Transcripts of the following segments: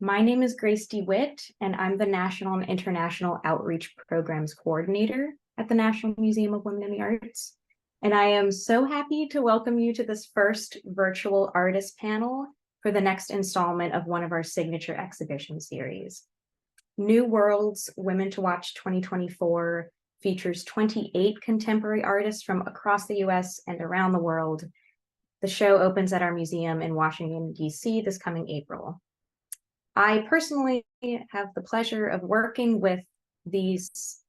My name is Grace DeWitt, and I'm the National and International Outreach Programs Coordinator at the National Museum of Women in the Arts. And I am so happy to welcome you to this first virtual artist panel for the next installment of one of our signature exhibition series. New Worlds Women to Watch 2024 features 28 contemporary artists from across the US and around the world. The show opens at our museum in Washington, D.C. this coming April. I personally have the pleasure of working with these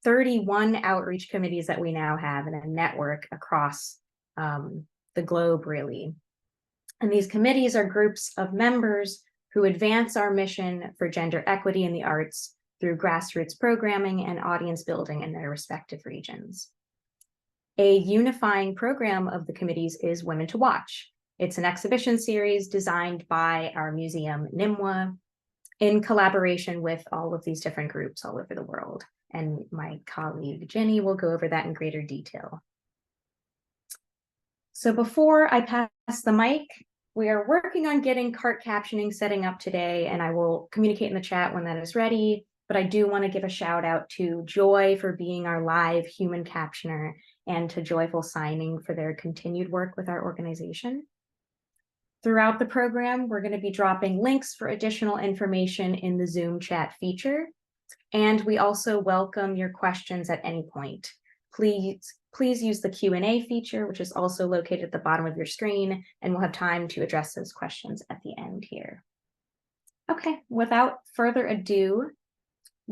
31 outreach committees that we now have in a network across the globe, really. And these committees are groups of members who advance our mission for gender equity in the arts through grassroots programming and audience building in their respective regions. A unifying program of the committees is Women to Watch. It's an exhibition series designed by our museum, NIMWA, in collaboration with all of these different groups all over the world. And my colleague, Jenny, will go over that in greater detail. So before I pass the mic, we are working on getting cart captioning setting up today, and I will communicate in the chat when that is ready. But I do want to give a shout out to Joy for being our live human captioner and to Joyful Signing for their continued work with our organization. Throughout the program, we're going to be dropping links for additional information in the Zoom chat feature. And we also welcome your questions at any point. Please use the Q&A feature, which is also located at the bottom of your screen, and we'll have time to address those questions at the end here. Okay, without further ado,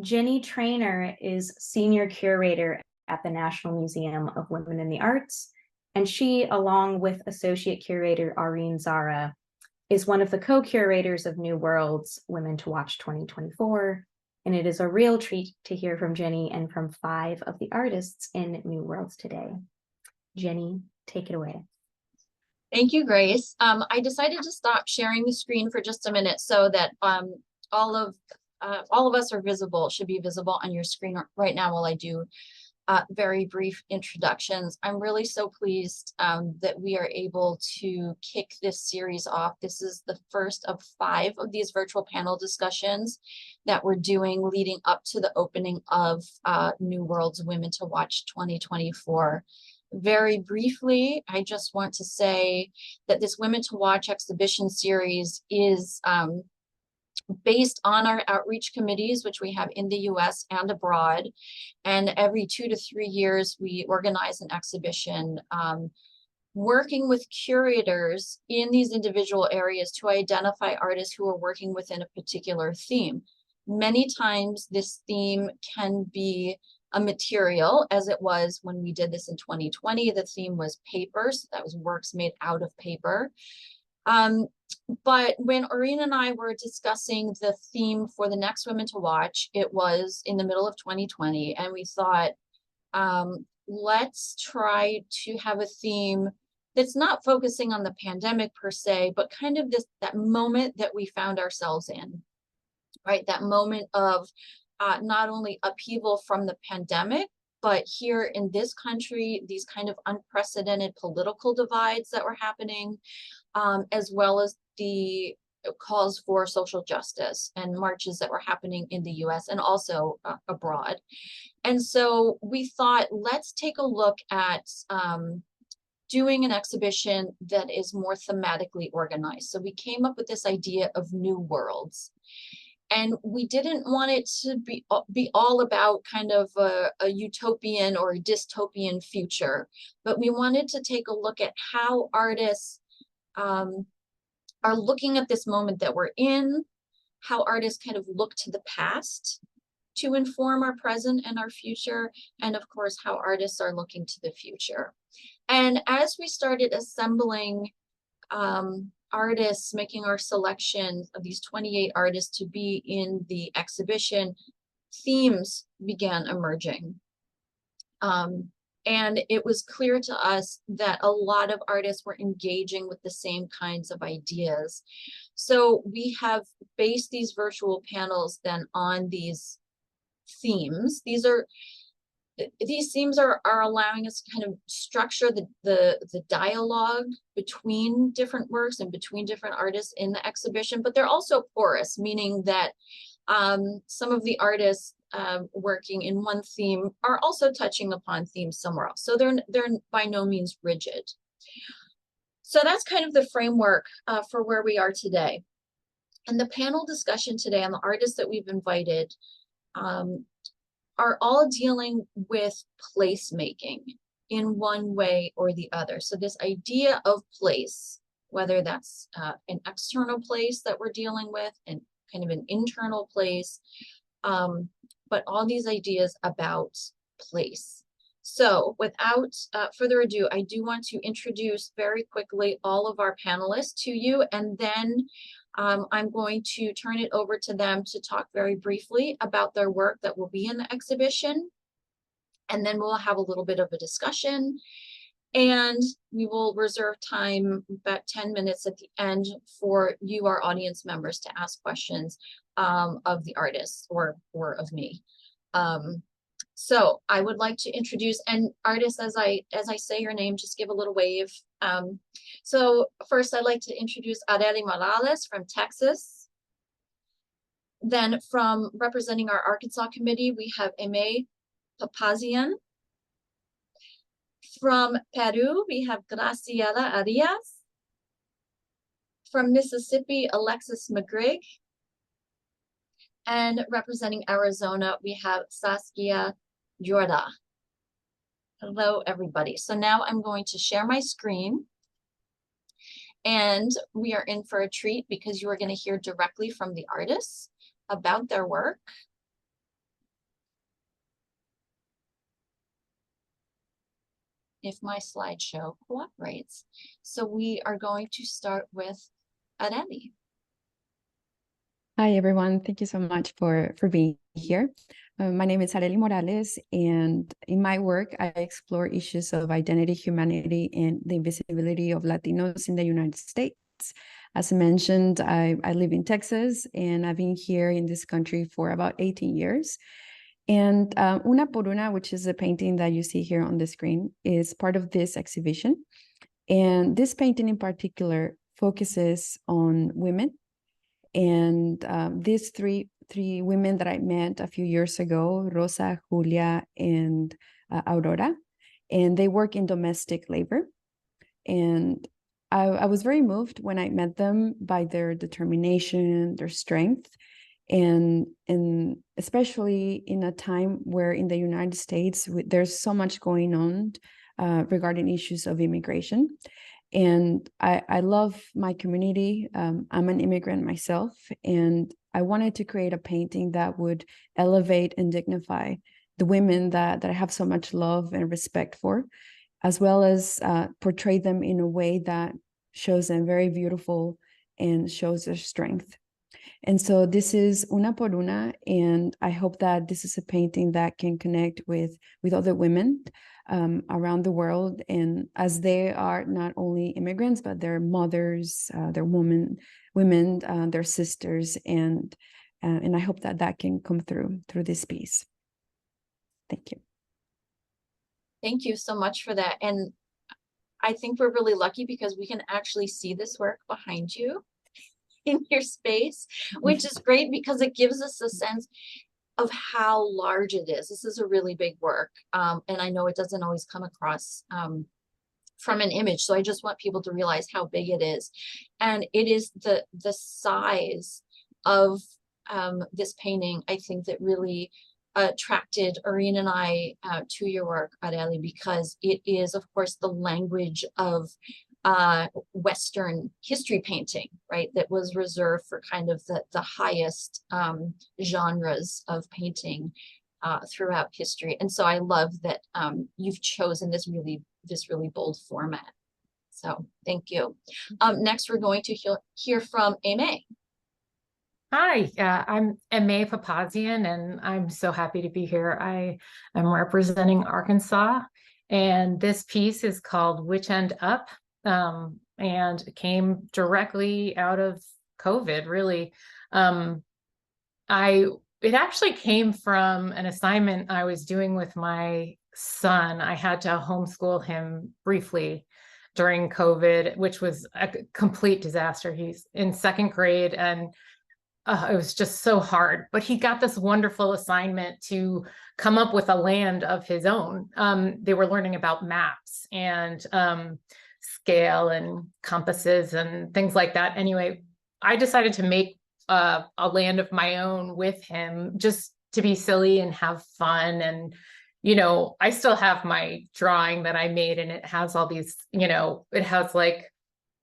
Jenny Trainer is Senior Curator at the National Museum of Women in the Arts, and she, along with Associate Curator Aureen Zara, is one of the co-curators of New Worlds Women to Watch 2024, and it is a real treat to hear from Jenny and from 5 of the artists in New Worlds today. Jenny, take it away. Thank you, Grace. I decided to stop sharing the screen for just a minute so that all of us are visible, should be visible on your screen right now while I do very brief introductions. I'm really so pleased that we are able to kick this series off. This is the first of 5 of these virtual panel discussions that we're doing leading up to the opening of New Worlds Women to Watch 2024. Very briefly, I just want to say that this Women to Watch exhibition series is based on our outreach committees, which we have in the US and abroad. And every 2 to 3 years, we organize an exhibition working with curators in these individual areas to identify artists who are working within a particular theme. Many times this theme can be a material, as it was when we did this in 2020. The theme was paper, so that was works made out of paper. But when Aureen and I were discussing the theme for the next Women to Watch, it was in the middle of 2020, and we thought, let's try to have a theme that's not focusing on the pandemic per se, but kind of that moment that we found ourselves in, right? That moment of not only upheaval from the pandemic, but here in this country, these kind of unprecedented political divides that were happening, as well as the calls for social justice and marches that were happening in the US and also abroad. And so we thought, let's take a look at doing an exhibition that is more thematically organized. So we came up with this idea of New Worlds. And we didn't want it to be all about kind of a utopian or a dystopian future, but we wanted to take a look at how artists are looking at this moment that we're in, how artists kind of look to the past to inform our present and our future, and of course, how artists are looking to the future. And as we started assembling artists, making our selection of these 28 artists to be in the exhibition, themes began emerging. And it was clear to us that a lot of artists were engaging with the same kinds of ideas. So we have based these virtual panels then on these themes. These are these themes are allowing us to kind of structure the dialogue between different works and between different artists in the exhibition, but they're also porous, meaning that some of the artists working in one theme are also touching upon themes somewhere else. So they're by no means rigid. So that's kind of the framework for where we are today. And the panel discussion today on the artists that we've invited are all dealing with placemaking in one way or the other. So this idea of place, whether that's an external place that we're dealing with and kind of an internal place, but all these ideas about place. So without further ado, I do want to introduce very quickly all of our panelists to you, and then I'm going to turn it over to them to talk very briefly about their work that will be in the exhibition. And then we'll have a little bit of a discussion, and we will reserve time, about 10 minutes at the end, for you, our audience members, to ask questions of the artists or of me. So I would like to introduce, and artists, as I say your name, just give a little wave. So first I'd like to introduce Arely Morales from Texas. Then from representing our Arkansas committee, we have Aimee Papazian. From Peru, we have Graciela Arias. From Mississippi, Alexis McGrigg. And representing Arizona, we have Saskia Jorda. Hello, everybody. So now I'm going to share my screen. And we are in for a treat because you are going to hear directly from the artists about their work. If my slideshow cooperates. So we are going to start with Arely. Hi, everyone. Thank you so much for being here. My name is Arely Morales, and in my work, I explore issues of identity, humanity, and the invisibility of Latinos in the United States. As I mentioned, I live in Texas, and I've been here in this country for about 18 years. And Una por Una, which is a painting that you see here on the screen, is part of this exhibition. And this painting in particular focuses on women. And these three women that I met a few years ago, Rosa, Julia, and Aurora, and they work in domestic labor. And I was very moved when I met them by their determination, their strength, and especially in a time where in the United States, there's so much going on regarding issues of immigration. And I love my community. I'm an immigrant myself, and I wanted to create a painting that would elevate and dignify the women that I have so much love and respect for, as well as portray them in a way that shows them very beautiful and shows their strength. And so this is Una por Una, and I hope that this is a painting that can connect with other women around the world, and as they are not only immigrants, but they're mothers, they're women, their sisters, and I hope that can come through this piece. Thank you. Thank you so much for that. And I think we're really lucky because we can actually see this work behind you in your space, which is great because it gives us a sense of how large it is. This is a really big work. And I know it doesn't always come across from an image. So I just want people to realize how big it is. And it is the size of this painting, I think, that really attracted Irene and I to your work, Arely, because it is, of course, the language of Western history painting, right, that was reserved for kind of the highest genres of painting throughout history. And so I love that you've chosen this really bold format. So thank you. Next, we're going to hear from Aimee. Hi, I'm Aimee Papazian, and I'm so happy to be here. I am representing Arkansas, and this piece is called Witch End Up, and came directly out of COVID, really. it actually came from an assignment I was doing with my son. I had to homeschool him briefly during COVID, which was a complete disaster. He's in second grade, and it was just so hard. But he got this wonderful assignment to come up with a land of his own. They were learning about maps and scale and compasses and things like that. Anyway, I decided to make a land of my own with him, just to be silly and have fun. And, you know, I still have my drawing that I made, and it has all these, you know, it has like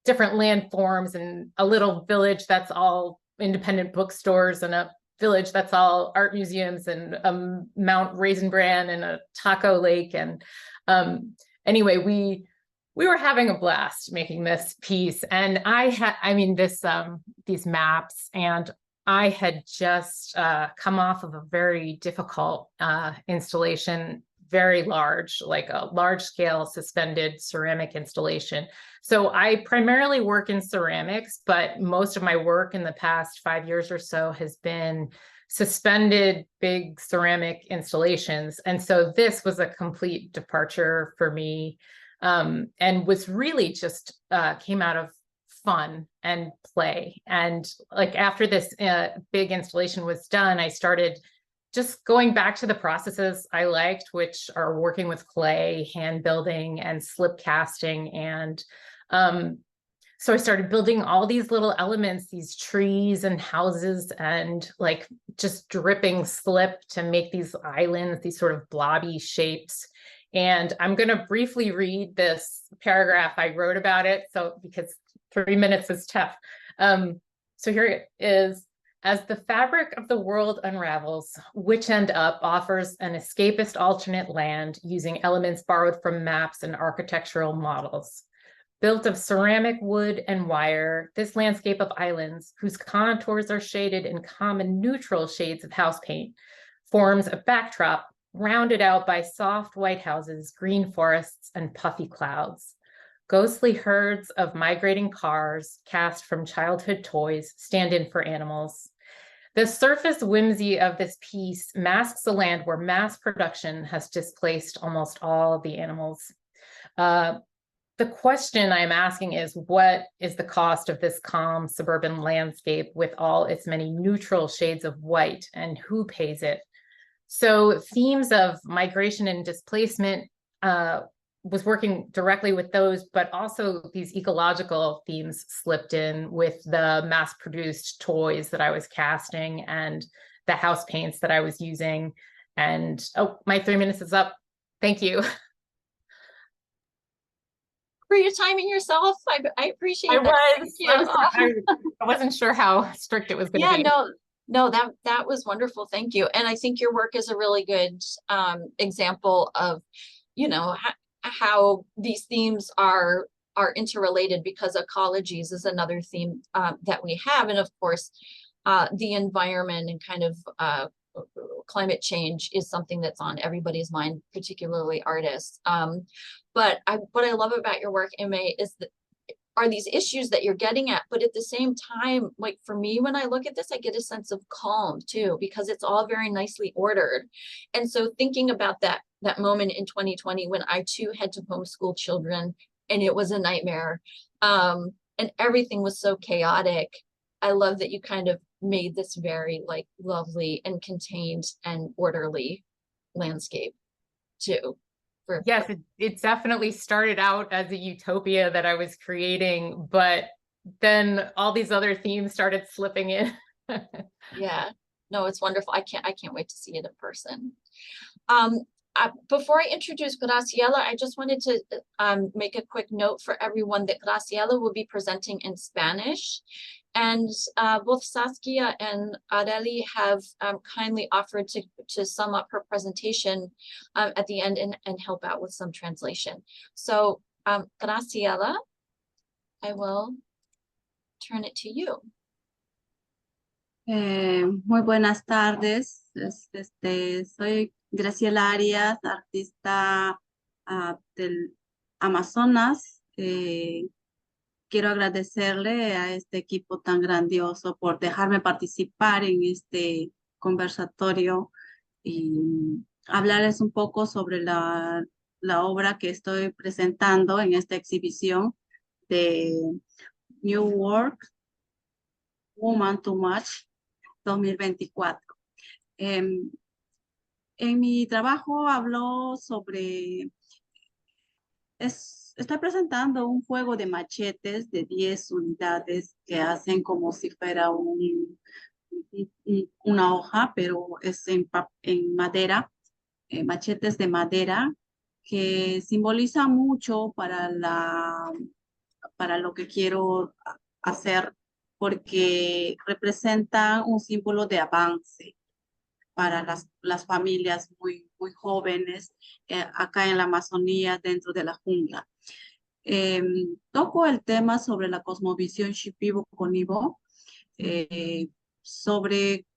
different landforms and a little village that's all independent bookstores, and a village that's all art museums, and Mount Raisin Bran and a taco lake. And anyway, we were having a blast making this piece. And I mean, these maps, and I had just come off of a very difficult installation, very large, like a large scale suspended ceramic installation. So I primarily work in ceramics, but most of my work in the past 5 years or so has been suspended big ceramic installations. And so this was a complete departure for me, and was really just came out of fun and play. And like after this big installation was done, I started just going back to the processes I liked, which are working with clay, hand building, and slip casting. And so I started building all these little elements, these trees and houses, and like just dripping slip to make these islands, these sort of blobby shapes. And I'm going to briefly read this paragraph I wrote about it, so because 3 minutes is tough. So here it is. As the fabric of the world unravels, Which End Up offers an escapist alternate land using elements borrowed from maps and architectural models. Built of ceramic, wood, and wire, this landscape of islands, whose contours are shaded in common neutral shades of house paint, forms a backdrop rounded out by soft white houses, green forests, and puffy clouds. Ghostly herds of migrating cars, cast from childhood toys, stand in for animals. The surface whimsy of this piece masks a land where mass production has displaced almost all the animals. The question I'm asking is, what is the cost of this calm suburban landscape with all its many neutral shades of white, and who pays it? So themes of migration and displacement was working directly with those, but also these ecological themes slipped in with the mass-produced toys that I was casting and the house paints that I was using. And oh, my 3 minutes is up. Thank you. For your timing yourself, I appreciate that. I wasn't sure how strict it was going to be. No, that was wonderful. Thank you. And I think your work is a really good example of, you know, how these themes are interrelated, because ecologies is another theme that we have. And of course, the environment and kind of climate change is something that's on everybody's mind, particularly artists. But what I love about your work, Emma, is that are these issues that you're getting at, but at the same time, like for me, when I look at this, I get a sense of calm too, because it's all very nicely ordered. And so thinking about that moment in 2020 when I too had to homeschool children, and it was a nightmare, and everything was so chaotic. I love that you kind of made this very like lovely and contained and orderly landscape too. Yes, it definitely started out as a utopia that I was creating, but then all these other themes started slipping in. Yeah, no, it's wonderful. I can't wait to see it in person. Before I introduce Graciela, I just wanted to make a quick note for everyone that Graciela will be presenting in Spanish. And both Saskia and Areli have kindly offered to sum up her presentation at the end and help out with some translation. So Graciela, I will turn it to you. Muy buenas tardes. Soy Graciela Arias, artista del Amazonas. Quiero agradecerle a este equipo tan grandioso por dejarme participar en este conversatorio y hablarles un poco sobre la obra que estoy presentando en esta exhibición de New Work, Woman Too Much 2024. En mi trabajo hablo sobre, estoy presentando un juego de machetes de 10 unidades que hacen como si fuera una hoja, pero es en madera, machetes de madera que simboliza mucho para lo que quiero hacer, porque representa un símbolo de avance para las familias muy jóvenes acá en la Amazonía, dentro de la jungla. Toco el tema sobre la cosmovisión Shipibo-Conibo, sobre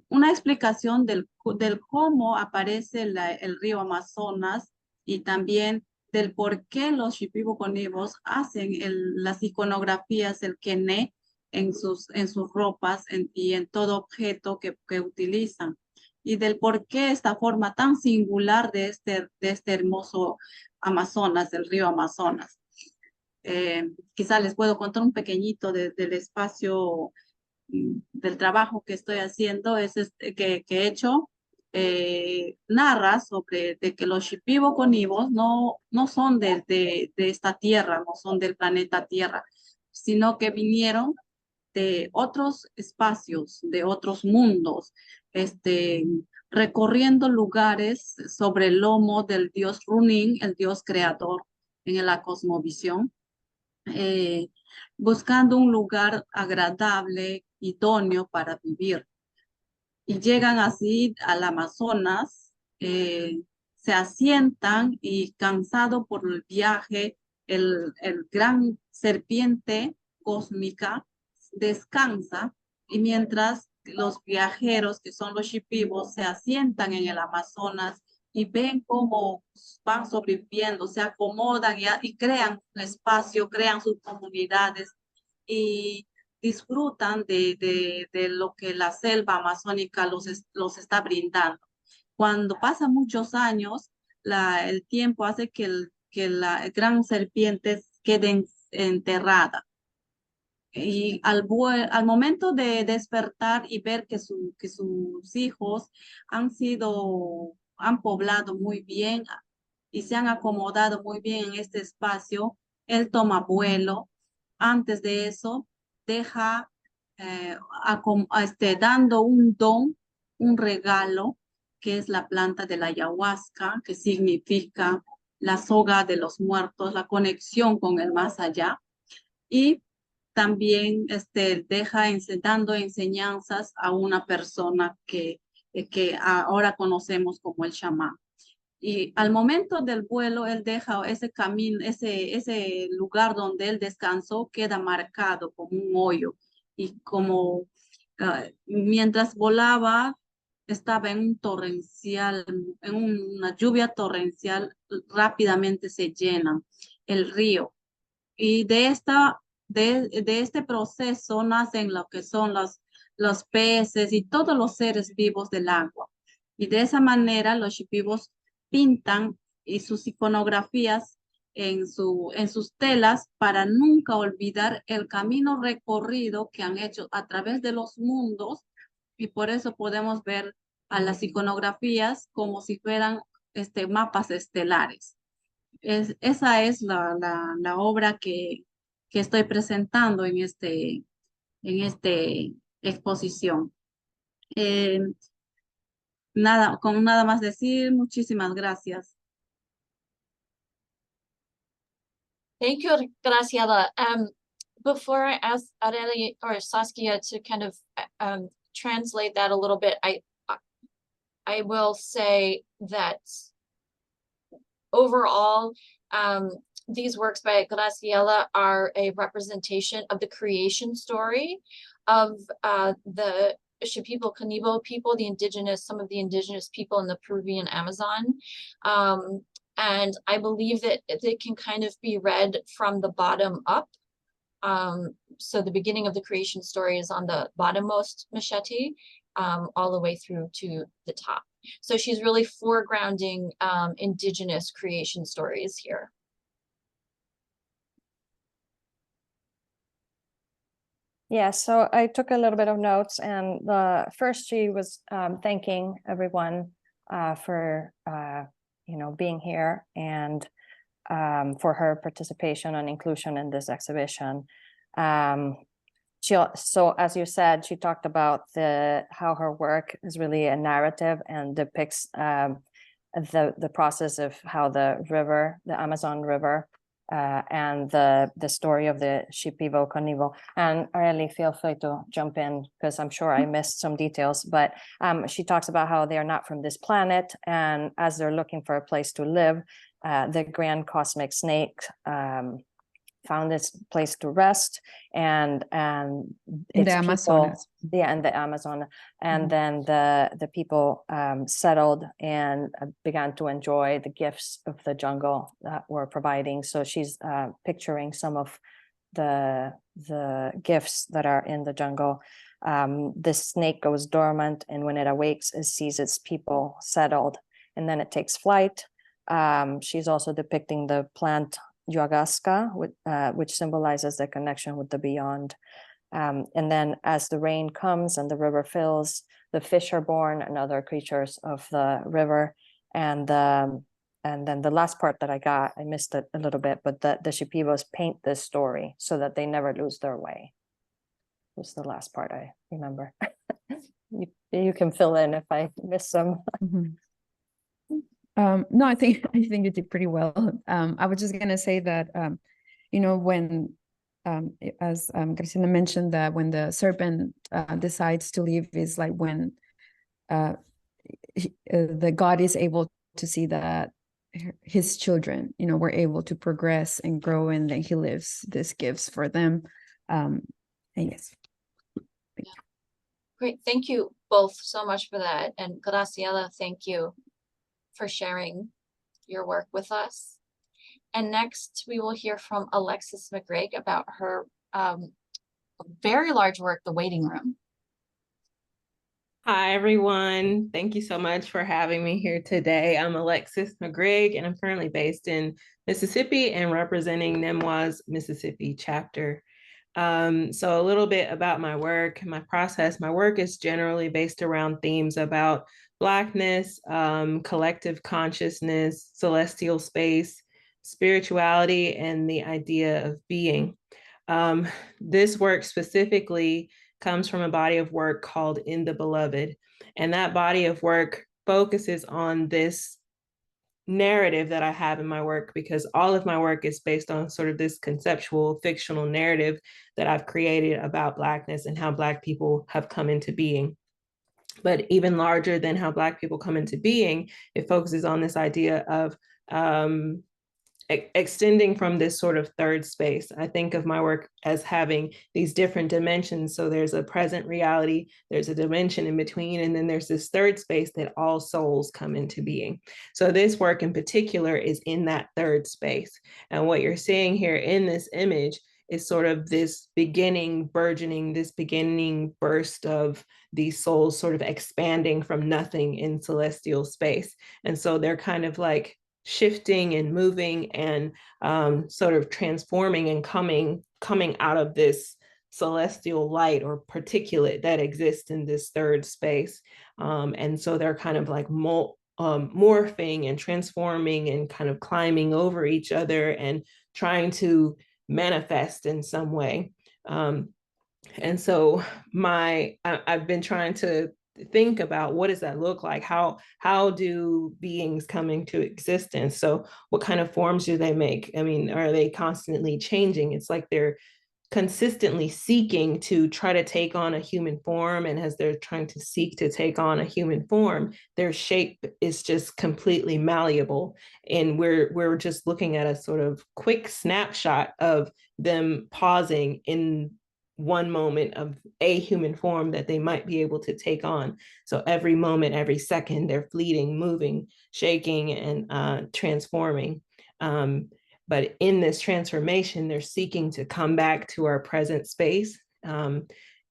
una explicación del cómo aparece el río Amazonas y también del por qué los Shipibo-Conibos hacen las iconografías, el quené, en sus ropas y en todo objeto que utilizan, y del por qué esta forma tan singular de este hermoso Amazonas, del río Amazonas. Quizá les puedo contar un pequeñito del espacio del trabajo que estoy haciendo, que he hecho, narra sobre de que los Shipibo-Conibos no son de esta tierra, no son del planeta Tierra, sino que vinieron de otros espacios, de otros mundos, recorriendo lugares sobre el lomo del dios Runin, el dios creador en la cosmovisión, eh, buscando un lugar agradable, idóneo para vivir. Y llegan así al Amazonas, se asientan y cansado por el viaje, el gran serpiente cósmica descansa, y mientras los viajeros, que son los shipibos, se asientan en el Amazonas y ven cómo van sobreviviendo, se acomodan y crean un espacio, crean sus comunidades y disfrutan de lo que la selva amazónica los está brindando. Cuando pasan muchos años, el tiempo hace que la gran serpiente quede enterrada. Y al momento de despertar y ver que sus hijos han poblado muy bien y se han acomodado muy bien en este espacio, él toma vuelo. Antes de eso, deja dando un don, un regalo, que es la planta de la ayahuasca, que significa la soga de los muertos, la conexión con el más allá. Y también deja dando enseñanzas a una persona que ahora conocemos como el chamán. Y al momento del vuelo, él deja ese camino, ese lugar donde él descansó, queda marcado como un hoyo. Y como mientras volaba, estaba en una lluvia torrencial, rápidamente se llena el río. Y de este proceso nacen lo que son los peces y todos los seres vivos del agua. Y de esa manera los shipibos pintan y sus iconografías en sus telas para nunca olvidar el camino recorrido que han hecho a través de los mundos, y por eso podemos ver a las iconografías como si fueran mapas estelares. Esa es la obra que estoy presentando en este exposición. Eh, con nada más decir, muchísimas gracias. Thank you, Graciela. Before I ask Aurelia or Saskia to kind of translate that a little bit, I will say that overall, these works by Graciela are a representation of the creation story of the Shipibo-Conibo people, some of the indigenous people in the Peruvian Amazon. And I believe that it can kind of be read from the bottom up. So the beginning of the creation story is on the bottommost machete, all the way through to the top. So she's really foregrounding indigenous creation stories here. Yeah, so I took a little bit of notes, and first she was thanking everyone for being here and for her participation and inclusion in this exhibition. So as you said, she talked about how her work is really a narrative and depicts the process of how the Amazon River, and the story of the Shipibo Kanivo. And Arely, feel free to jump in because I'm sure I missed some details, but she talks about how they are not from this planet, and as they're looking for a place to live, the grand cosmic snake found its place to rest, and In its the people, Amazonas. yeah, in the Amazon, and Mhm. then the people settled and began to enjoy the gifts of the jungle that we're providing. So she's picturing some of the gifts that are in the jungle. The snake goes dormant, and when it awakes, it sees its people settled, and then it takes flight. She's also depicting the plant Yuagaska, which symbolizes the connection with the beyond. And then as the rain comes and the river fills, the fish are born and other creatures of the river. And then the last part that I missed it a little bit, but the Shipibos paint this story so that they never lose their way. Was the last part I remember. You can fill in if I miss some. Mhm. No, I think you did pretty well. I was just gonna say that when as Cristina mentioned, that when the serpent decides to leave is like when the God is able to see that his children were able to progress and grow, and then he lives these gifts for them. And yes. Great, thank you both so much for that. And Graciela, thank you for sharing your work with us. And next we will hear from Alexis McGregor about her very large work, The Waiting Room. Hi, everyone. Thank you so much for having me here today. I'm Alexis McGregor, and I'm currently based in Mississippi and representing NEMWA's Mississippi chapter. So a little bit about my work, my process. My work is generally based around themes about Blackness, collective consciousness, celestial space, spirituality, and the idea of being. This work specifically comes from a body of work called In the Beloved. And that body of work focuses on this narrative that I have in my work, because all of my work is based on sort of this conceptual fictional narrative that I've created about Blackness and how Black people have come into being. But even larger than how Black people come into being, it focuses on this idea of extending from this sort of third space. I think of my work as having these different dimensions. So there's a present reality, there's a dimension in between, and then there's this third space that all souls come into being. So this work in particular is in that third space. And what you're seeing here in this image is sort of this beginning, burgeoning, this beginning burst of these souls sort of expanding from nothing in celestial space. And so they're kind of like shifting and moving and sort of transforming and coming out of this celestial light or particulate that exists in this third space. And so they're kind of like morphing and transforming and kind of climbing over each other and trying to manifest in some way. And so I've been trying to think about what does that look like? How do beings come into existence? So what kind of forms do they make? I mean, are they constantly changing? It's like they're consistently seeking to try to take on a human form, and as they're trying to seek to take on a human form, their shape is just completely malleable. And we're just looking at a sort of quick snapshot of them pausing in one moment of a human form that they might be able to take on. So every moment, every second, they're fleeting, moving, shaking, and transforming. But in this transformation, they're seeking to come back to our present space.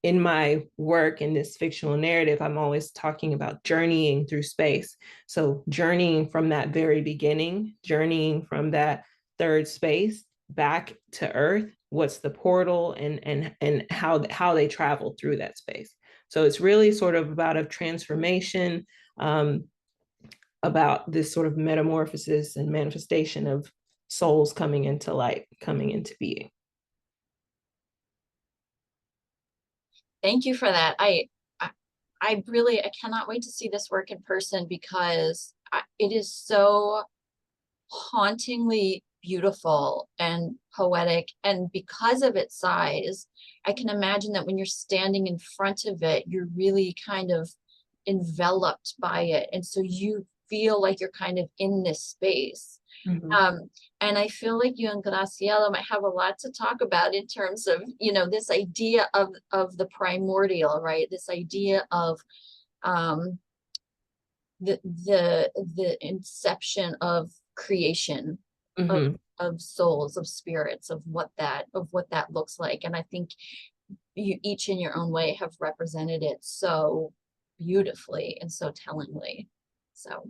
in my work in this fictional narrative, I'm always talking about journeying through space. So journeying from that very beginning, journeying from that third space back to Earth, what's the portal, and how they travel through that space. So it's really sort of about a transformation, about this sort of metamorphosis and manifestation of souls coming into light, coming into being. Thank you for that. I really, I cannot wait to see this work in person, because it is so hauntingly beautiful and poetic. And because of its size, I can imagine that when you're standing in front of it, you're really kind of enveloped by it. And so you feel like you're kind of in this space. And I feel like you and Graciela might have a lot to talk about in terms of, you know, this idea of the primordial, right? This idea of the inception of creation, of souls, of spirits, of what that looks like. And I think you each in your own way have represented it so beautifully and so tellingly. So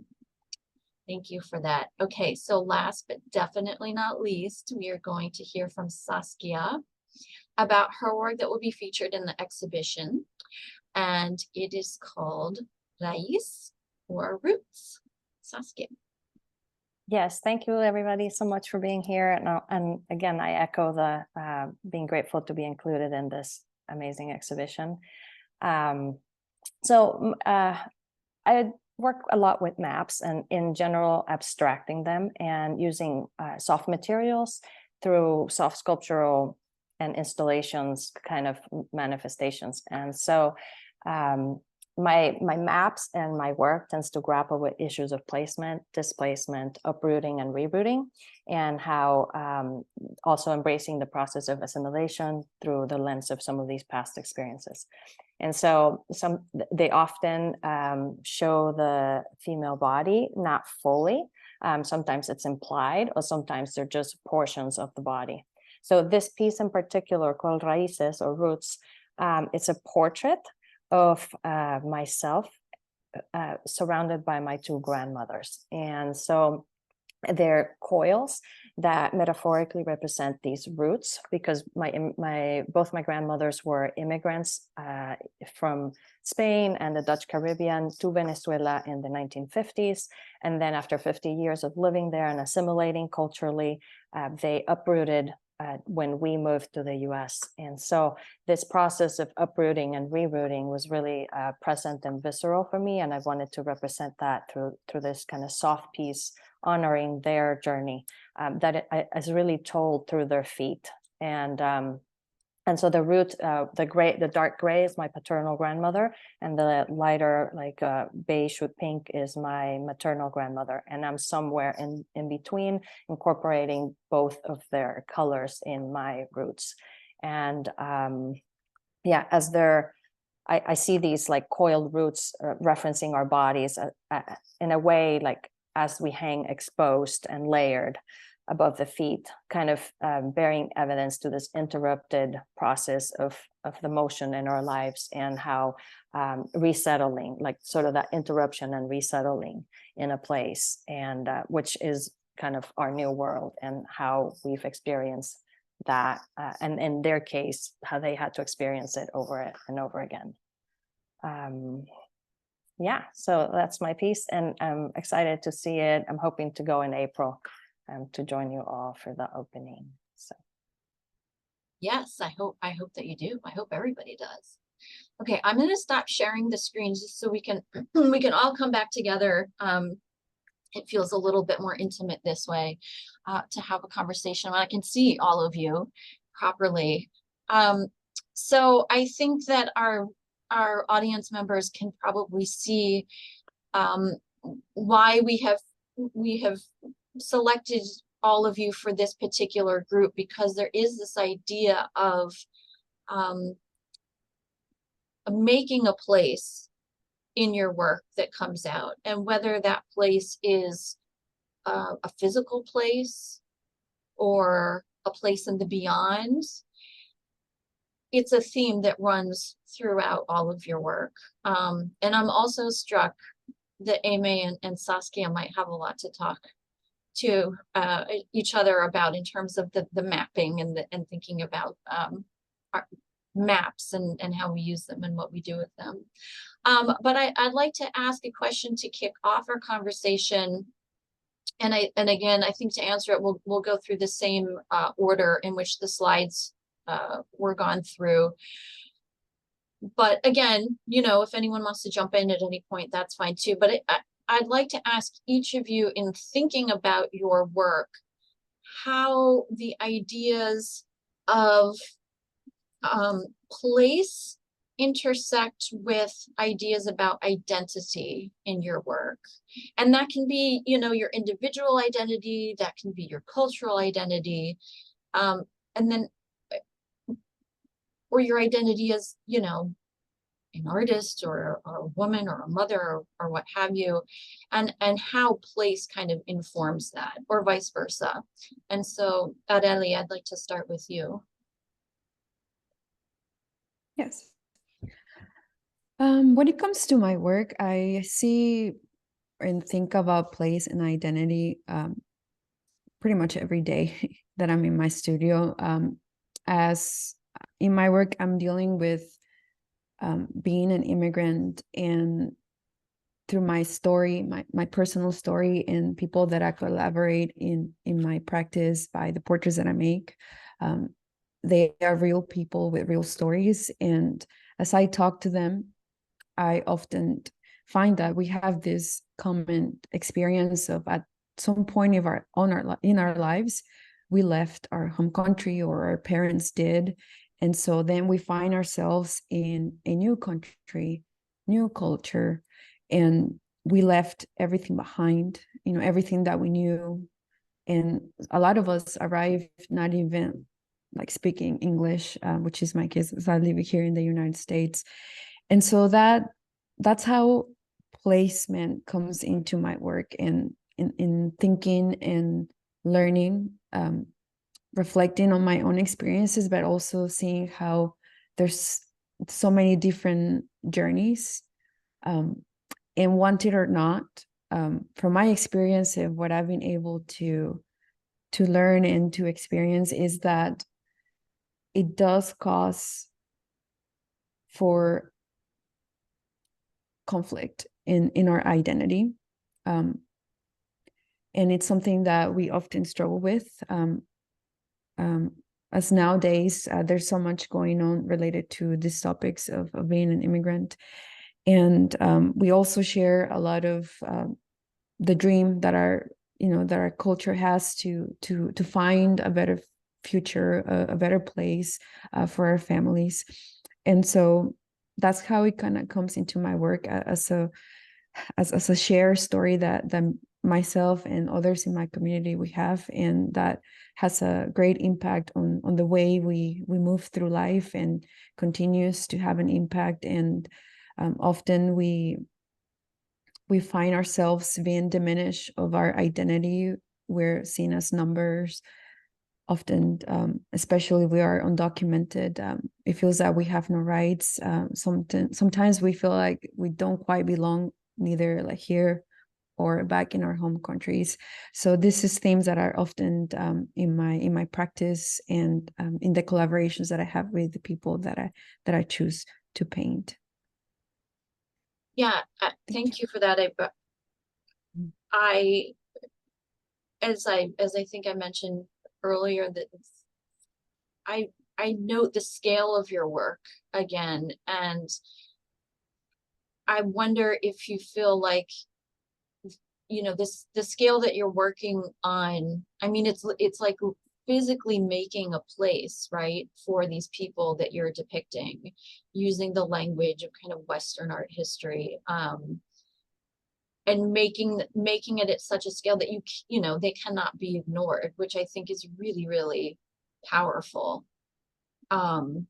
thank you for that. Okay, so last but definitely not least, we are going to hear from Saskia about her work that will be featured in the exhibition. And it is called Raíz, or Roots. Saskia. Yes, thank you everybody so much for being here. And again, I echo the being grateful to be included in this amazing exhibition. I work a lot with maps, and in general abstracting them and using soft materials through soft sculptural and installations kind of manifestations. And so my maps and my work tends to grapple with issues of placement, displacement, uprooting and rerouting, and how also embracing the process of assimilation through the lens of some of these past experiences. And so they often show the female body, not fully. Sometimes it's implied, or sometimes they're just portions of the body. So this piece in particular, called Raíces, or Roots, it's a portrait of myself surrounded by my two grandmothers. And so they're coils that metaphorically represent these roots, because both my grandmothers were immigrants from Spain and the Dutch Caribbean to Venezuela in the 1950s. And then after 50 years of living there and assimilating culturally, they uprooted when we moved to the US. And so this process of uprooting and rerouting was really present and visceral for me. And I wanted to represent that through this kind of soft piece, honoring their journey that is really told through their feet. And so the root, the dark gray is my paternal grandmother, and the lighter, like beige with pink, is my maternal grandmother. And I'm somewhere in between, incorporating both of their colors in my roots. And yeah, as I see these like coiled roots referencing our bodies in a way, like as we hang exposed and layered above the feet, kind of bearing evidence to this interrupted process of the motion in our lives, and how resettling, like sort of that interruption and resettling in a place, and which is kind of our new world, and how we've experienced that, and in their case, how they had to experience it over and over again. Yeah, so that's my piece, and I'm excited to see it. I'm hoping to go in April to join you all for the opening. So yes, I hope that you do. I hope everybody does. Okay, I'm going to stop sharing the screen just so we can all come back together. It feels a little bit more intimate this way, to have a conversation when I can see all of you properly. So I think that our audience members can probably see why we have selected all of you for this particular group, because there is this idea of making a place in your work that comes out, and whether that place is a physical place or a place in the beyond, it's a theme that runs throughout all of your work. And I'm also struck that Amy and Saskia might have a lot to talk to each other about in terms of the mapping and thinking about our maps and how we use them and what we do with them. But I'd like to ask a question to kick off our conversation. And again, I think to answer it, we'll go through the same order in which the slides were gone through. But again, if anyone wants to jump in at any point, that's fine too. But I'd like to ask each of you, in thinking about your work, how the ideas of place intersect with ideas about identity in your work. And that can be, your individual identity, that can be your cultural identity, and then, or your identity as, an artist or a woman or a mother or what have you, and how place kind of informs that, or vice versa. And so, Areli, I'd like to start with you. Yes. When it comes to my work, I see and think about place and identity pretty much every day that I'm in my studio. As in my work, I'm dealing with being an immigrant, and through my story, my personal story, and people that I collaborate in my practice by the portraits that I make, they are real people with real stories. And as I talk to them, I often find that we have this common experience of, at some point in our lives, we left our home country, or our parents did. And so then we find ourselves in a new country, new culture, and we left everything behind, everything that we knew. And a lot of us arrived not even like speaking English, which is my case, as I live here in the United States. And so that's how placement comes into my work, and in thinking and learning, reflecting on my own experiences, but also seeing how there's so many different journeys, and want it or not, from my experience of what I've been able to learn and to experience, is that it does cause for conflict in our identity, and it's something that we often struggle with, as nowadays there's so much going on related to these topics of being an immigrant. And we also share a lot of the dream that our culture has to find a better future, a better place for our families. And so that's how it kind of comes into my work, as a shared story that myself and others in my community we have, and that has a great impact on the way we move through life, and continues to have an impact. And often we find ourselves being diminished of our identity. We're seen as numbers. Often, especially if we are undocumented, it feels that we have no rights. Sometimes we feel like we don't quite belong, neither like here or back in our home countries. So this is themes that are often in my practice, and in the collaborations that I have with the people that I choose to paint. Yeah, thank you for that. As I think I mentioned earlier, that I note the scale of your work again, and I wonder if you feel like, the scale that you're working on. I mean, it's like physically making a place, right, for these people that you're depicting, using the language of kind of Western art history, and making it at such a scale that they cannot be ignored, which I think is really, really powerful. And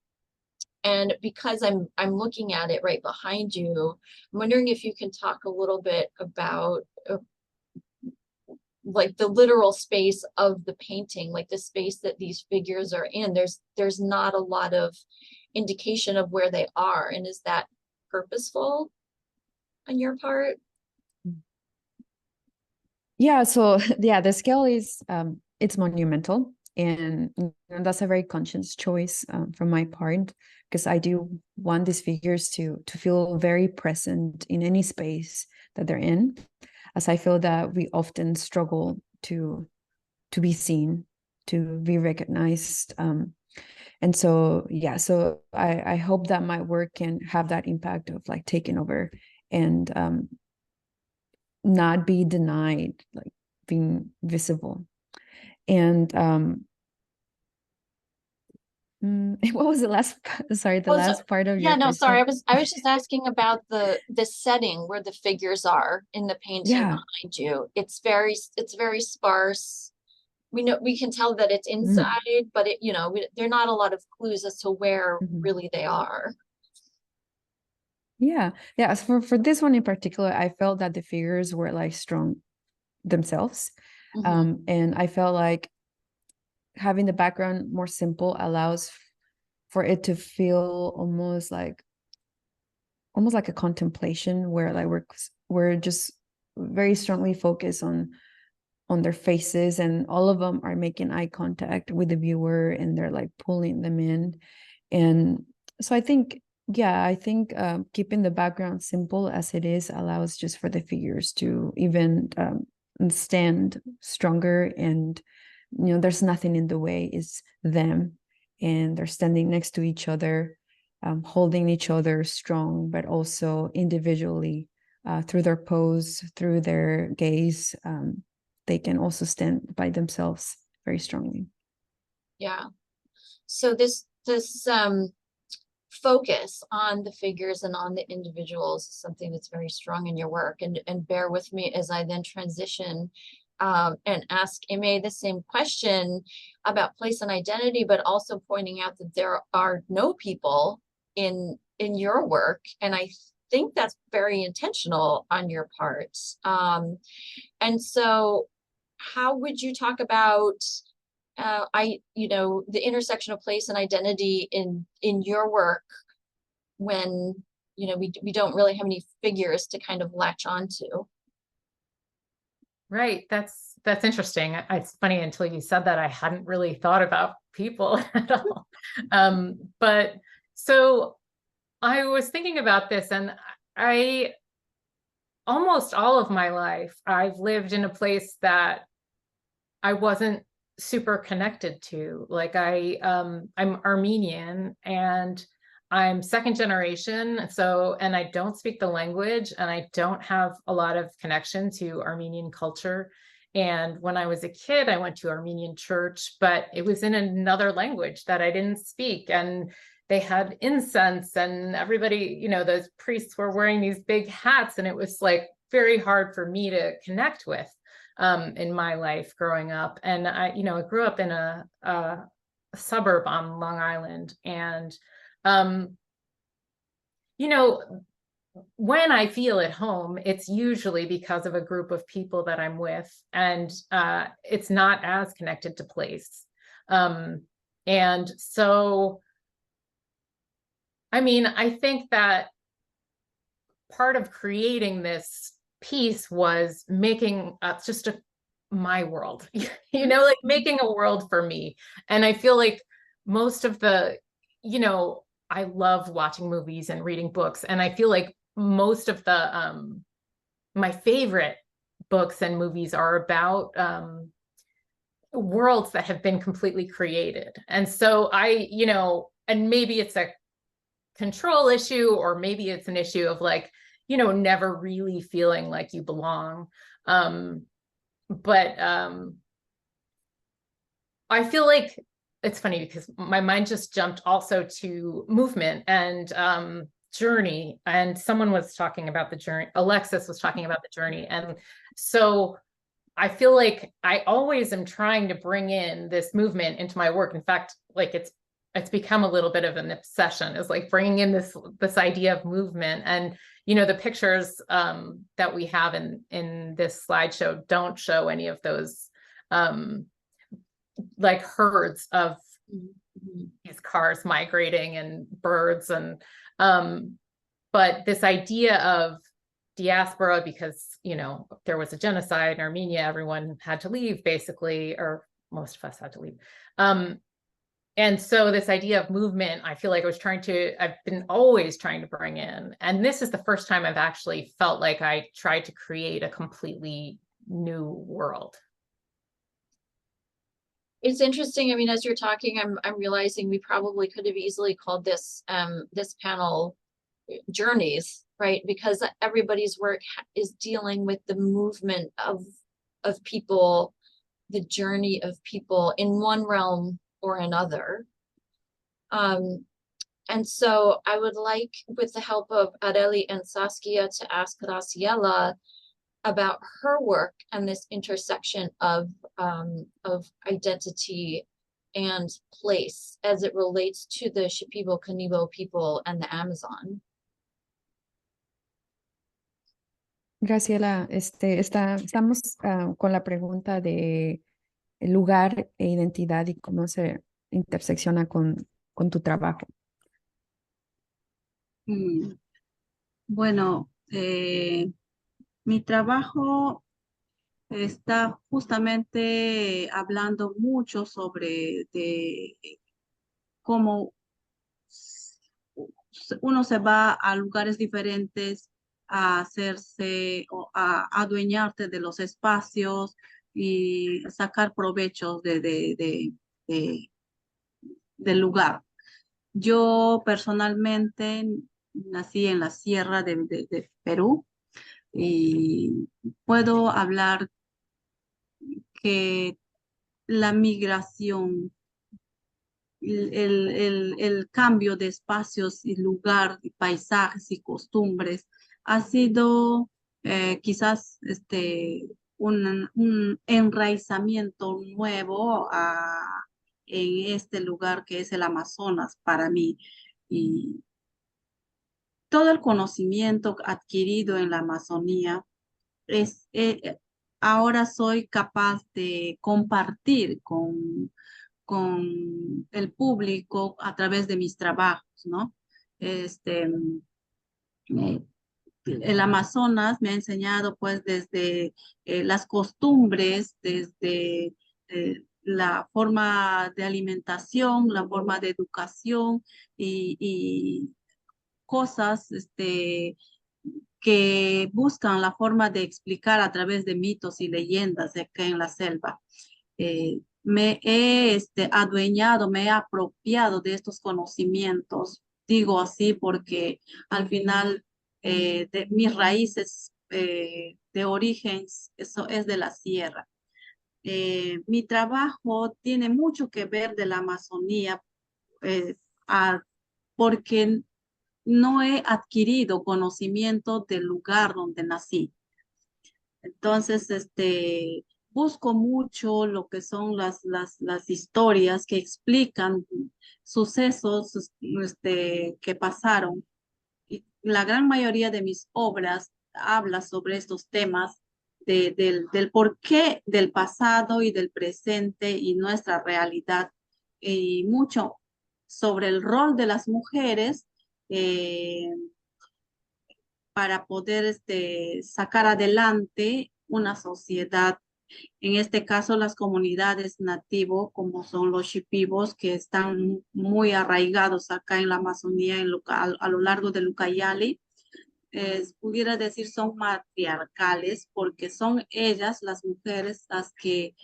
because I'm looking at it right behind you, I'm wondering if you can talk a little bit about like the literal space of the painting, like the space that these figures are in. There's not a lot of indication of where they are. And is that purposeful on your part? Yeah, so yeah, the scale is it's monumental, and that's a very conscious choice from my part, because I do want these figures to feel very present in any space that they're in, as I feel that we often struggle to be seen, to be recognized. And so yeah, so I hope that my work can have that impact of like taking over and not be denied, like being visible. And what was the last sorry, the Oh, so- last part of Yeah, your no, sorry. question? I was just asking about the setting where the figures are in the painting Yeah. behind you. It's very sparse. We can tell that it's Mm. inside, but it, there are not a lot of clues as to where Mhm. really they are. Yeah, as for this one in particular, I felt that the figures were like strong themselves. Mhm. And I felt like having the background more simple allows for it to feel almost like a contemplation, where like we're just very strongly focused on their faces, and all of them are making eye contact with the viewer, and they're like pulling them in. And so I think keeping the background simple as it is allows just for the figures to even stand stronger, and there's nothing in the way. It's them, and they're standing next to each other, holding each other strong, but also individually, through their pose, through their gaze, they can also stand by themselves very strongly. Yeah. So this focus on the figures and on the individuals is something that's very strong in your work. And bear with me as I then transition and ask Aimee the same question about place and identity, but also pointing out that there are no people in your work. And I think that's very intentional on your part. And so how would you talk about the intersection of place and identity in your work when we don't really have any figures to kind of latch onto? Right. That's interesting. It's funny, until you said that, I hadn't really thought about people at all. But so I was thinking about this, and I almost all of my life, I've lived in a place that I wasn't super connected to. Like I'm Armenian, and I'm second generation. And I don't speak the language, and I don't have a lot of connection to Armenian culture. And when I was a kid, I went to Armenian church, but it was in another language that I didn't speak. And they had incense, and everybody, those priests were wearing these big hats, and it was like very hard for me to connect with in my life growing up. And I grew up in a suburb on Long Island. And, when I feel at home, it's usually because of a group of people that I'm with, and it's not as connected to place. And so, I think that part of creating this piece was making just my world, like making a world for me. And I feel like most of the, I love watching movies and reading books. And I feel like most of the, my favorite books and movies are about worlds that have been completely created. And so and maybe it's a control issue, or maybe it's an issue of like, never really feeling like you belong. But I feel like it's funny because my mind just jumped also to movement and journey. And someone was talking about the journey. Alexis was talking about the journey. And so I feel like I always am trying to bring in this movement into my work. In fact, like it's become a little bit of an obsession, is like bringing in this idea of movement. And the pictures that we have in this slideshow don't show any of those like herds of these cars migrating and birds and but this idea of diaspora, because there was a genocide in Armenia, everyone had to leave basically, or most of us had to leave. And so this idea of movement, I feel like I've been always trying to bring in, and this is the first time I've actually felt like I tried to create a completely new world. It's interesting. I mean, as you're talking, I'm realizing we probably could have easily called this this panel journeys, right? Because everybody's work is dealing with the movement of people, the journey of people in one realm or another. And so I would like, with the help of Arely and Saskia, to ask Graciela about her work and this intersection of identity and place as it relates to the Shipibo Kanibo people and the Amazon. Graciela, estamos con la pregunta de el lugar e identidad y cómo se intersecciona con tu trabajo. Bueno, mi trabajo está justamente hablando mucho sobre cómo uno se va a lugares diferentes a hacerse o a adueñarte de los espacios y sacar provechos del lugar. Yo personalmente nací en la sierra de Perú y puedo hablar que la migración, el cambio de espacios y lugar, y paisajes y costumbres ha sido quizás un enraizamiento nuevo en este lugar que es el Amazonas para mí. Y todo el conocimiento adquirido en la Amazonía ahora soy capaz de compartir con el público a través de mis trabajos, ¿no? El Amazonas me ha enseñado pues desde las costumbres, desde la forma de alimentación, la forma de educación y cosas que buscan la forma de explicar a través de mitos y leyendas acá en la selva. Me he adueñado, me he apropiado de estos conocimientos. Digo así porque al final de mis raíces de origen, eso es de la sierra. Mi trabajo tiene mucho que ver de la Amazonía porque no he adquirido conocimiento del lugar donde nací. Entonces, busco mucho lo que son las historias que explican sucesos que pasaron. Y la gran mayoría de mis obras habla sobre estos temas del porqué del pasado y del presente y nuestra realidad. Y mucho sobre el rol de las mujeres para poder sacar adelante una sociedad. En este caso, las comunidades nativas, como son los shipibos, que están muy arraigados acá en la Amazonía, a lo largo del Ucayali, pudiera decir son matriarcales, porque son ellas, las mujeres, las que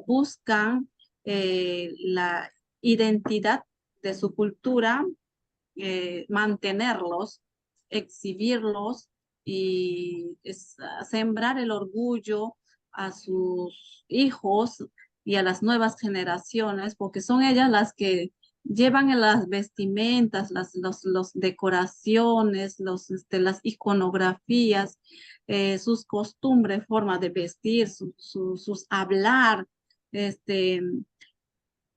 buscan la identidad de su cultura, mantenerlos, exhibirlos y sembrar el orgullo a sus hijos y a las nuevas generaciones, porque son ellas las que llevan en las vestimentas, los decoraciones, las iconografías, sus costumbres, forma de vestir, sus hablar,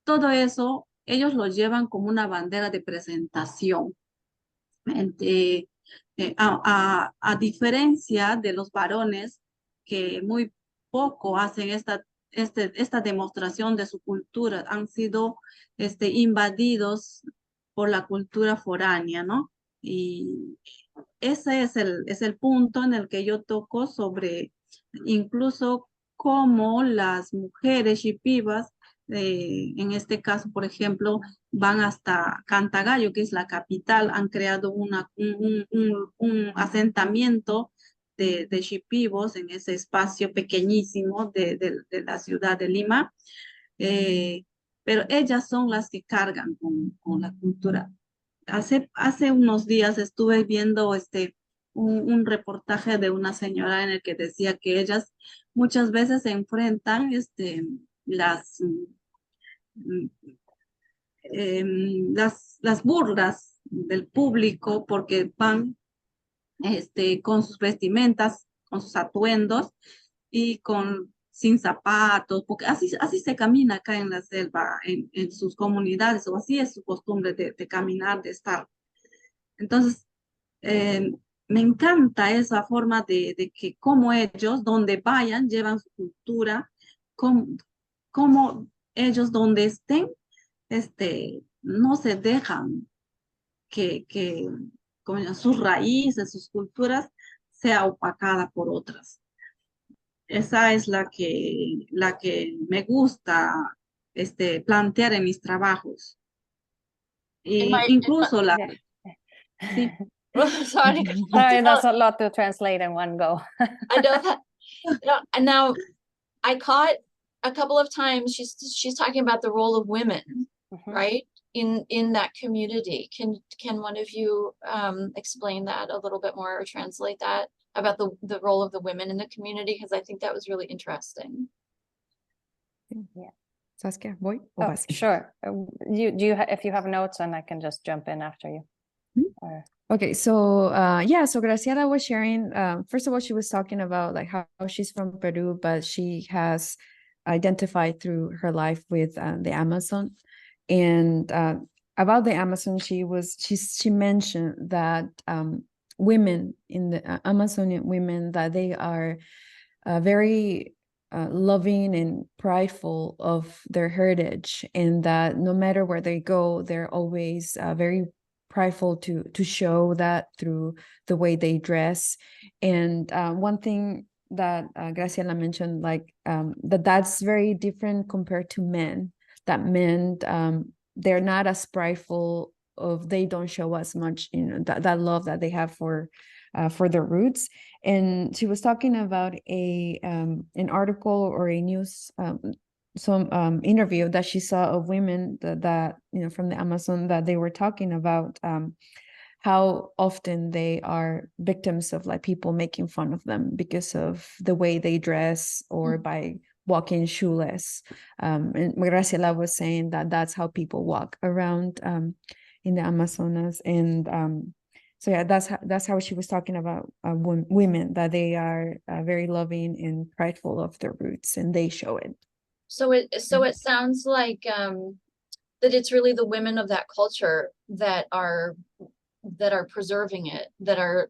todo eso, ellos lo llevan como una bandera de presentación. A diferencia de los varones que muy poco hacen esta esta demostración de su cultura, han sido invadidos por la cultura foránea, ¿no? Y ese es el punto en el que yo toco sobre incluso cómo las mujeres shipibas, en este caso, por ejemplo, van hasta Cantagallo, que es la capital, han creado un asentamiento de shipibos en ese espacio pequeñísimo de la ciudad de Lima, pero ellas son las que cargan con la cultura. Hace unos días estuve viendo un reportaje de una señora en el que decía que ellas muchas veces se enfrentan mm, las burlas del público porque van con sus vestimentas, con sus atuendos y sin zapatos, porque así se camina acá en la selva, en sus comunidades, o así es su costumbre de caminar, de estar. Entonces, eh, me encanta esa forma de que como ellos, donde vayan, llevan su cultura, como ellos donde estén, no se dejan que como sus raíces, sus culturas, sea opacada por otras. Esa es la que me gusta plantear en mis trabajos. Y incluso Yeah. sí. Sorry. Sorry, that's a lot to translate in one go. I know that. Yeah, and now I caught a couple of times she's talking about the role of women, Mhm. right? In that community. Can one of you explain that a little bit more or translate that about the role of the women in the community? Because I think that was really interesting. Saskia, voy o Oh, vas? sure. If you have notes, and I can just jump in after you. Or- Okay, so yeah, so Graciela was sharing, first of all, she was talking about like how she's from Peru, but she has identified through her life with the Amazon. And about the Amazon, she mentioned that women in the Amazonian women, that they are very loving and prideful of their heritage, and that no matter where they go, they're always very prideful to show that through the way they dress. And one thing that Graciela mentioned, like that's very different compared to men, that men they're not as prideful of, they don't show as much, you know, that love that they have for their roots. And she was talking about an article or a news some interview that she saw of women that you know, from the Amazon, that they were talking about how often they are victims of like people making fun of them because of the way they dress or by walking shoeless. And Graciela was saying that that's how people walk around in the Amazonas. And so yeah, that's how she was talking about women, that they are very loving and prideful of their roots, and they show it. So it sounds like that it's really the women of that culture that are preserving it, that are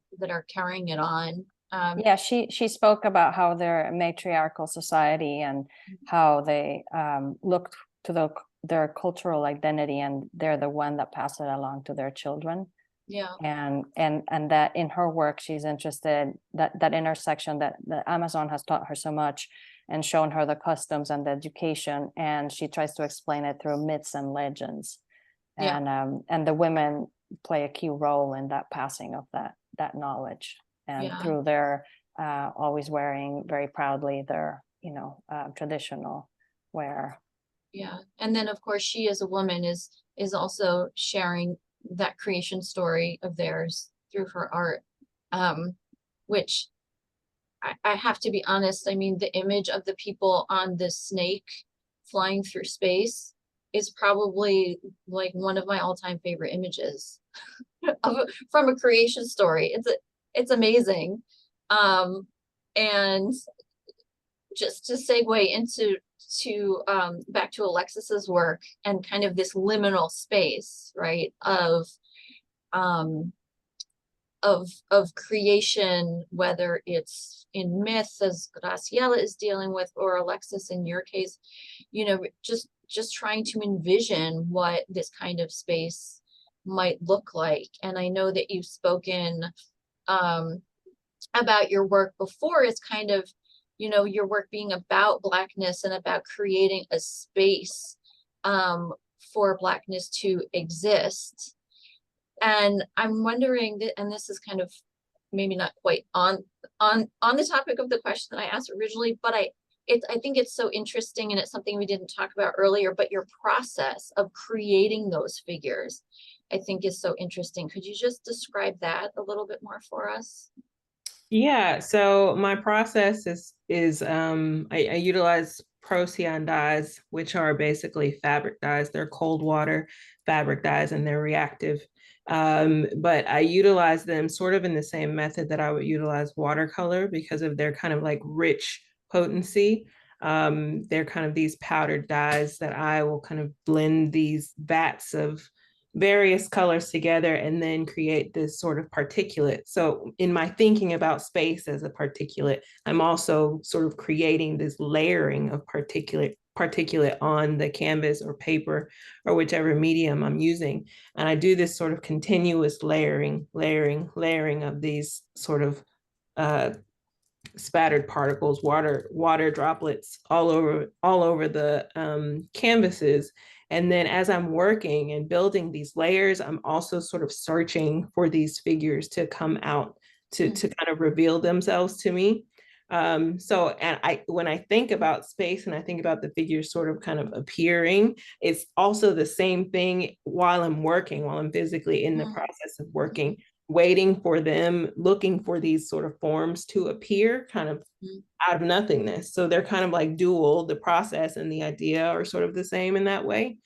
carrying it on. Yeah, she spoke about how they're a matriarchal society and how they look to their cultural identity, and they're the one that pass it along to their children. Yeah. And that in her work, she's interested that intersection that the Amazon has taught her so much and shown her the customs and the education, and she tries to explain it through myths and legends. And the women play a key role in that passing of that knowledge, and through their always wearing very proudly their traditional wear. Yeah, and then of course she as a woman is also sharing that creation story of theirs through her art, which I have to be honest, I mean, the image of the people on this snake flying through space is probably like one of my all-time favorite images from a creation story. It's amazing. And just to segue into back to Alexis's work and kind of this liminal space, right, of of creation, whether it's in myth, as Graciela is dealing with, or Alexis in your case, you know, just trying to envision what this kind of space might look like. And I know that you've spoken about your work before. It's kind of, you know, your work being about Blackness and about creating a space for Blackness to exist. And I'm wondering that, and this is kind of maybe not quite on the topic of the question that I asked originally, but I think it's so interesting, and it's something we didn't talk about earlier, but your process of creating those figures, I think, is so interesting. Could you just describe that a little bit more for us? Yeah, so my process is I utilize Procyon dyes, which are basically fabric dyes. They're cold water fabric dyes, and they're reactive. But I utilize them sort of in the same method that I would utilize watercolor because of their kind of like rich potency. They're kind of these powdered dyes that I will kind of blend these vats of various colors together and then create this sort of particulate. So in my thinking about space as a particulate, I'm also sort of creating this layering of particulate on the canvas or paper or whichever medium I'm using. And I do this sort of continuous layering of these sort of spattered particles, water droplets all over the canvases. And then as I'm working and building these layers, I'm also sort of searching for these figures to come out to kind of reveal themselves to me. So, and when I think about space and I think about the figures sort of kind of appearing, it's also the same thing while I'm working, while I'm physically in the process of working, waiting for them, looking for these sort of forms to appear kind of out of nothingness. So they're kind of like dual, the process and the idea are sort of the same in that way.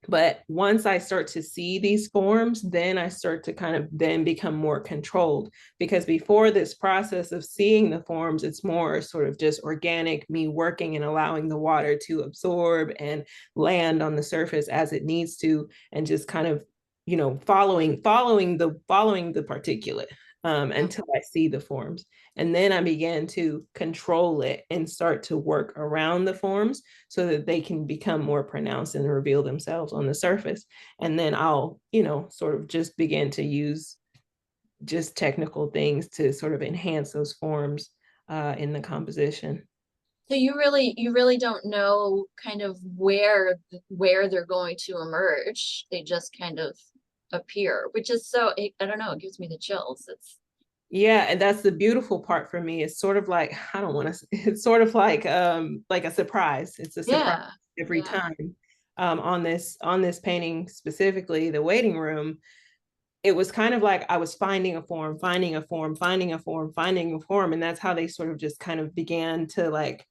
But once I start to see these forms, then I start to kind of then become more controlled, because before this process of seeing the forms, it's more sort of just organic, me working and allowing the water to absorb and land on the surface as it needs to, and just kind of, you know, following the particulate until I see the forms. And then I began to control it and start to work around the forms so that they can become more pronounced and reveal themselves on the surface. And then I'll, you know, sort of just begin to use just technical things to sort of enhance those forms in the composition. So you really don't know kind of where they're going to emerge. They just kind of appear, which is so, I don't know, it gives me the chills. Yeah, and that's the beautiful part for me. It's sort of like, I don't want to, it's sort of like a surprise. It's a surprise every time. On this painting specifically, the waiting room, it was kind of like I was finding a form, finding a form, finding a form, finding a form. And that's how they sort of just kind of began to like,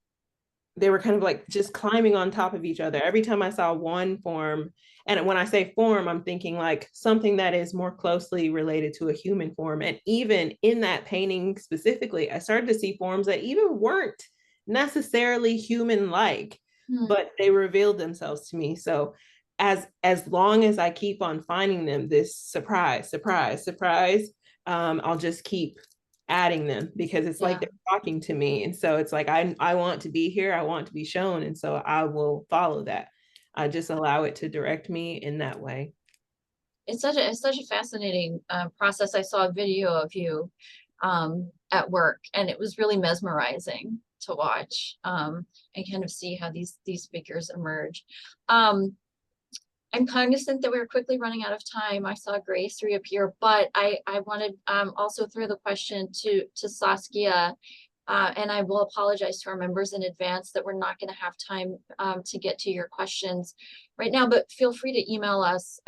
they were kind of like just climbing on top of each other. Every time I saw one form, and when I say form, I'm thinking like something that is more closely related to a human form. And even in that painting specifically, I started to see forms that even weren't necessarily human-like, but they revealed themselves to me. So as long as I keep on finding them, this surprise, I'll just keep adding them, because it's like they're talking to me. And so it's like, I want to be here, I want to be shown. And so I will follow that. I just allow it to direct me in that way. It's such a fascinating process. I saw a video of you at work, and it was really mesmerizing to watch and kind of see how these figures emerge. I'm cognizant that we're quickly running out of time. I saw Grace reappear, but I wanted also throw the question to Saskia, and I will apologize to our members in advance that we're not going to have time to get to your questions right now, but feel free to email us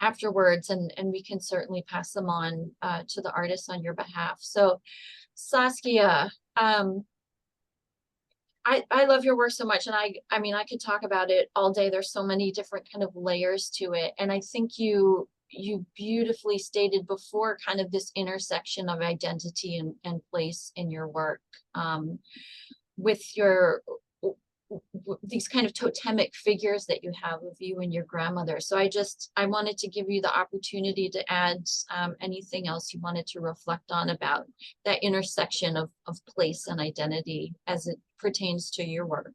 afterwards, and we can certainly pass them on to the artists on your behalf. So Saskia, I love your work so much, and I mean, I could talk about it all day. There's so many different kind of layers to it. And I think you beautifully stated before kind of this intersection of identity and place in your work with these kind of totemic figures that you have of you and your grandmother. So I wanted to give you the opportunity to add anything else you wanted to reflect on about that intersection of place and identity as it pertains to your work.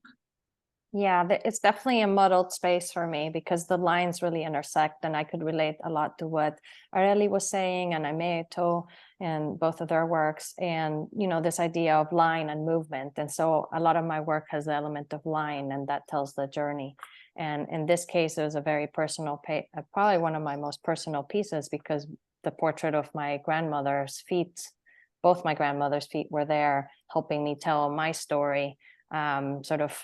Yeah, it's definitely a muddled space for me because the lines really intersect, and I could relate a lot to what Areli was saying and Ameto and both of their works, and this idea of line and movement. And so a lot of my work has the element of line, and that tells the journey. And in this case, it was a very personal, probably one of my most personal pieces, because the portrait of my grandmother's feet, both my grandmother's feet were there helping me tell my story, sort of,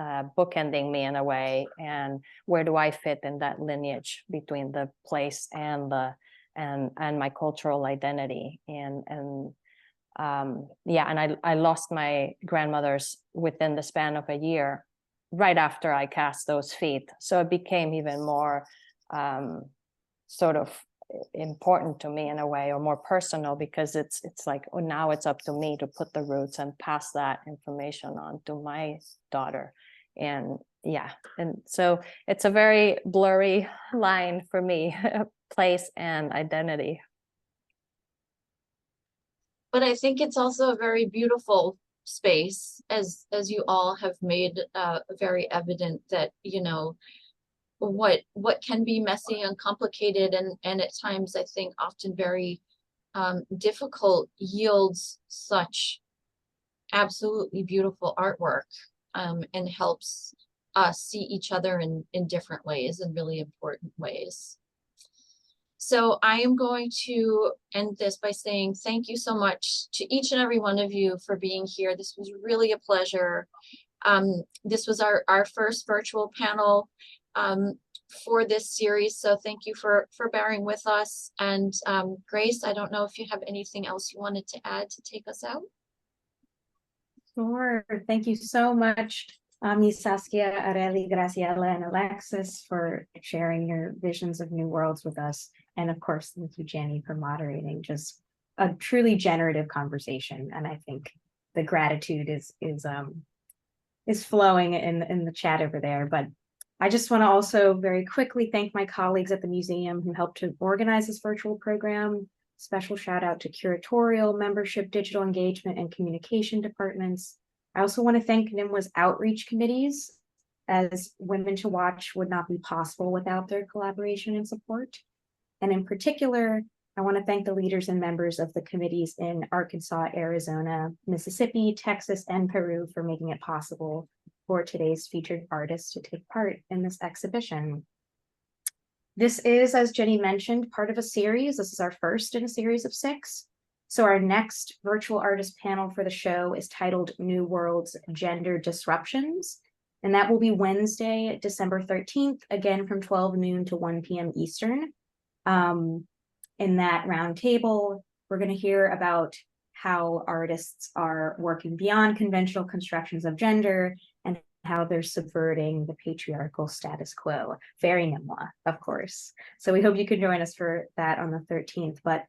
bookending me in a way, and where do I fit in that lineage between the place and my cultural identity. And I lost my grandmother's within the span of a year, right after I cast those feet, so it became even more sort of important to me in a way, or more personal, because it's like, oh, now it's up to me to put the roots and pass that information on to my daughter. And so it's a very blurry line for me, place and identity. But I think it's also a very beautiful space, as you all have made very evident, that what can be messy and complicated and at times I think often very difficult yields such absolutely beautiful artwork, and helps us see each other in different ways, in really important ways. So I am going to end this by saying thank you so much to each and every one of you for being here. This was really a pleasure. This was our first virtual panel for this series, so thank you for bearing with us. And Grace, I don't know if you have anything else you wanted to add to take us out. Sure. Thank you so much, Saskia, Areli, Graciela, and Alexis, for sharing your visions of new worlds with us. And of course, thank you, Jenny, for moderating just a truly generative conversation. And I think the gratitude is flowing in the chat over there. But I just want to also very quickly thank my colleagues at the museum who helped to organize this virtual program. Special shout out to curatorial, membership, digital engagement, and communication departments. I also want to thank NIMWA's outreach committees, as Women to Watch would not be possible without their collaboration and support. And in particular, I want to thank the leaders and members of the committees in Arkansas, Arizona, Mississippi, Texas, and Peru for making it possible for today's featured artists to take part in this exhibition. This is, as Jenny mentioned, part of a series. This is our first in a series of 6. So our next virtual artist panel for the show is titled New Worlds, Gender Disruptions. And that will be Wednesday, December 13th, again from 12 noon to 1 p.m. Eastern. In that round table, we're going to hear about how artists are working beyond conventional constructions of gender and how they're subverting the patriarchal status quo. Very NIMWA, of course. So we hope you can join us for that on the 13th. But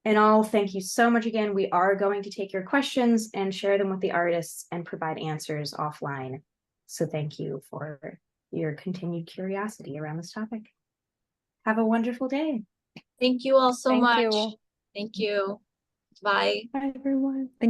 in all, thank you so much again. We are going to take your questions and share them with the artists and provide answers offline. So thank you for your continued curiosity around this topic. Have a wonderful day. Thank you all so much. Thank you. Thank you. Bye. Bye, everyone. Thank